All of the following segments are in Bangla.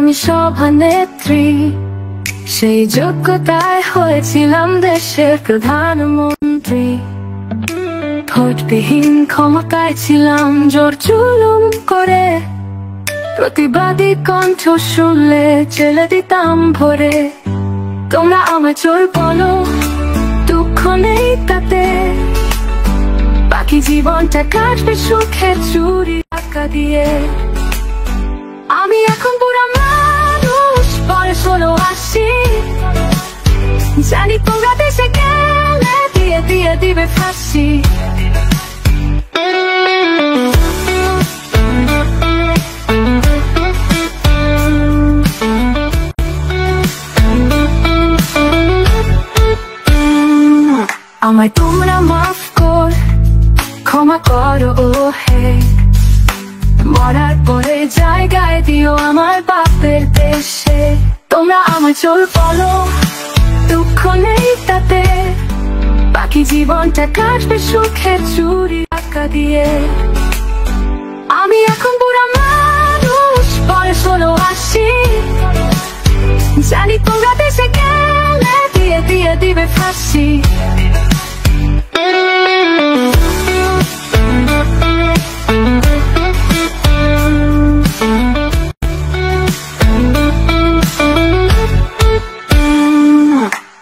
আমি সভানেত্রী, সেই যোগ্যতায় হয়েছিলাম দেশের প্রধানমন্ত্রী। ভোটবিহীন ক্ষমতায় ছিলাম জোর জুলুম করে, প্রতিবাদী কণ্ঠ শুনলে জেলে দিতাম ভরে। তোমরা আমায় চোর বলো, দুঃখ নেই তাতে, বাকি জীবনটা কাটবে সুখে চুরি টাকা দিয়ে। আমি এখন বুড়া মানুষ, বয়স হলো ৮০, জানি তোমরা দেশে গেলে দিয়ে দিয়ে দিবে ফাঁসি। আমায় তোমরা মাফ কর, ক্ষমা করো ও হে, মরার পরে জায়গায় দিও আমার বাপের দেশে। তোমরা আমায় চোর বলো, দুঃখ নেই তাতে, বাকি জীবনটা কাটবে সুখে চুরি টাকা দিয়ে। আমি এখন বুড়া মানুষ, বয়স হলো ৮০, জানি তোমরা দেশে গেলে দিয়ে দিয়ে দিবে ফাঁসি।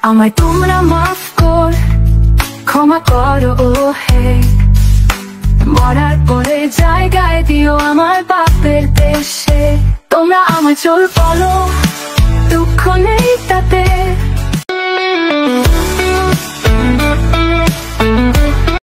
আমায় তোমরা মাফ কর, ক্ষমা করো ও হে, মরার পরে জায়গায় দিও আমার বাপের দেশে। তোমরা আমায় চোর বলো,